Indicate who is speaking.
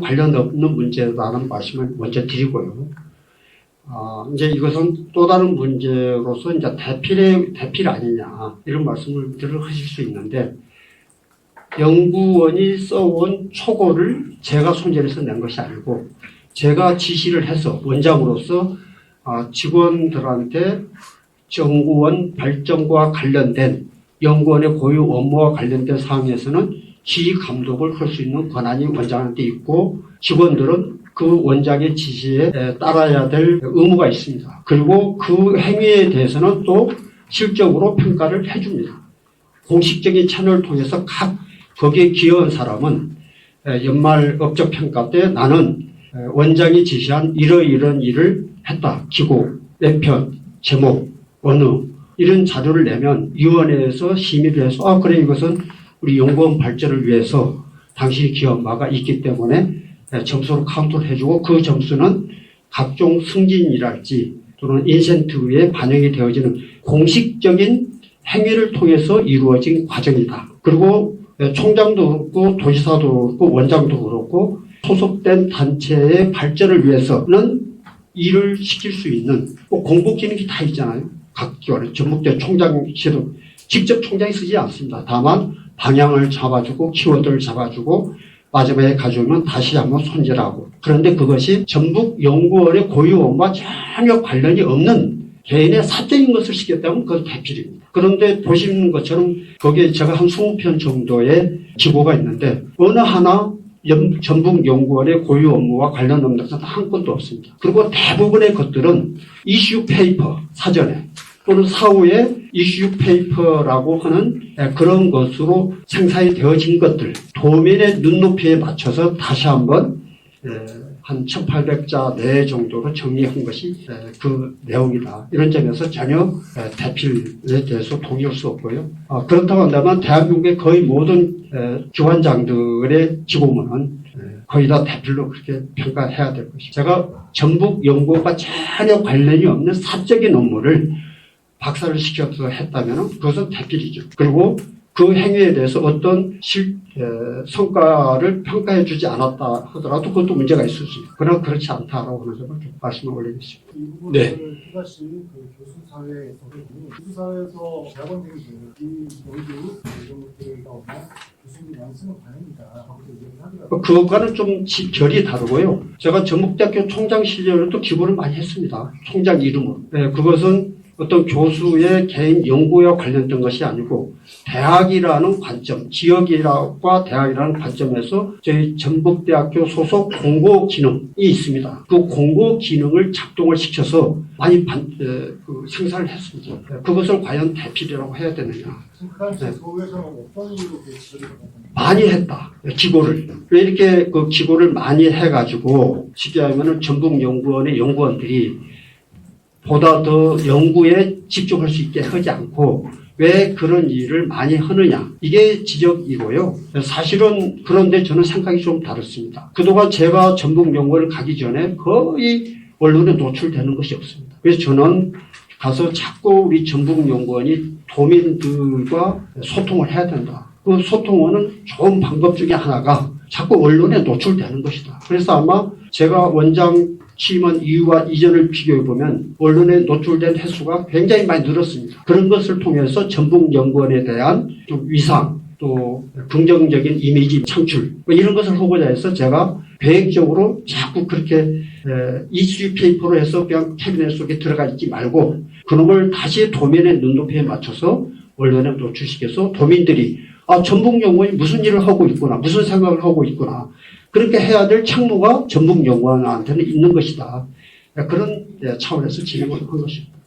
Speaker 1: 관련 없는 문제라는 말씀을 먼저 드리고요. 이제 이것은 또 다른 문제로서 이제 대필 아니냐 이런 말씀을 하실 수 있는데, 연구원이 써온 초고를 제가 손질해서 낸 것이 아니고 제가 지시를 해서 원장으로서 직원들한테 연구원 발전과 관련된 연구원의 고유 업무와 관련된 사항에서는 지휘 감독을 할 수 있는 권한이 원장한테 있고, 직원들은 그 원장의 지시에 따라야 될 의무가 있습니다. 그리고 그 행위에 대해서는 또 실적으로 평가를 해줍니다. 공식적인 채널을 통해서 거기에 기여한 사람은 연말 업적 평가 때 나는 원장이 지시한 이런 일을 했다. 기고, 왼편, 제목, 언어 이런 자료를 내면 위원회에서 심의를 해서 그래 이것은 우리 연구원 발전을 위해서 당신이 기여한 바가 있기 때문에 점수로 카운트를 해주고, 그 점수는 각종 승진이랄지 또는 인센티브에 반영이 되어지는 공식적인 행위를 통해서 이루어진 과정이다. 그리고 총장도 그렇고 도지사도 그렇고 원장도 그렇고 소속된 단체의 발전을 위해서는 일을 시킬 수 있는 공복 기능이 다 있잖아요. 각 기관에 전북대 총장실은 직접 총장이 쓰지 않습니다. 다만 방향을 잡아주고 키워드를 잡아주고 마지막에 가져오면 다시 한번 손질하고, 그런데 그것이 전북연구원의 고유 업무와 전혀 관련이 없는 개인의 사적인 것을 시켰다면 그건 대필입니다. 그런데 보시는 것처럼 거기에 제가 한 20편 정도의 기고가 있는데 어느 하나 전북연구원의 고유 업무와 관련 없는 것은 한 건도 없습니다. 그리고 대부분의 것들은 이슈 페이퍼 사전에 또는 사후에 이슈 페이퍼라고 하는 그런 것으로 생산이 되어진 것들, 도민의 눈높이에 맞춰서 다시 한번 한 1800자 내 정도로 정리한 것이 그 내용이다. 이런 점에서 전혀 대필에 대해서 동의할 수 없고요. 그렇다고 한다면 대한민국의 거의 모든 기관장들의 기고문은 거의 다 대필로 그렇게 평가해야 될 것입니다. 제가 전북연구원과 전혀 관련이 없는 사적인 업무를 박사를 시켜서 했다면 그것은 대필이죠. 그리고 그 행위에 대해서 어떤 성과를 평가해 주지 않았다 하더라도 그것도 문제가 있을 수 있습니다. 그러나 그렇지 않다라고 하는 점을 좀 말씀을 올리겠습니다.
Speaker 2: 이 부분을 투자시 교수사회에서 교수사회에서 대학원생이 되는 이 모두 이런 것들이 나오면 교수님이 많이 쓰는 관행이다.
Speaker 1: 그것과는 좀 결이 다르고요. 제가 전북대학교 총장 시절에도 기고를 많이 했습니다. 총장 이름으로. 그것은 어떤 교수의 개인 연구와 관련된 것이 아니고 대학이라는 관점, 지역과 대학이라는 관점에서 저희 전북대학교 소속 공고 기능이 있습니다. 그 공고 기능을 작동을 시켜서 많이 생산을 했습니다. 그것을 과연 대필이라고 해야 되느냐.
Speaker 2: 그 당시에 서울에서는 어떤 이유로
Speaker 1: 많이 했다. 기고를. 왜 이렇게 그 기고를 많이 해가지고 쉽게 하면은 전북연구원의 연구원들이 보다 더 연구에 집중할 수 있게 하지 않고 왜 그런 일을 많이 하느냐, 이게 지적이고요. 사실은 그런데 저는 생각이 좀 다릅니다. 그동안 제가 전북연구원을 가기 전에 거의 언론에 노출되는 것이 없습니다. 그래서 저는 가서 자꾸 우리 전북연구원이 도민들과 소통을 해야 된다. 그 소통은 좋은 방법 중에 하나가 자꾸 언론에 노출되는 것이다. 그래서 아마 제가 원장 취임한 이유와 이전을 비교해보면 언론에 노출된 횟수가 굉장히 많이 늘었습니다. 그런 것을 통해서 전북연구원에 대한 좀 위상, 또 긍정적인 이미지 창출, 이런 것을 하고자 해서 제가 계획적으로 자꾸 그렇게 이슈 페이퍼로 해서 그냥 캐비넷 속에 들어가 있지 말고 그놈을 다시 도민의 눈높이에 맞춰서 언론에 노출시켜서 도민들이 전북연구원이 무슨 일을 하고 있구나, 무슨 생각을 하고 있구나, 그렇게 해야 될 책무가 전북연구원한테는 있는 것이다. 그런 차원에서 진행을 한 것입니다.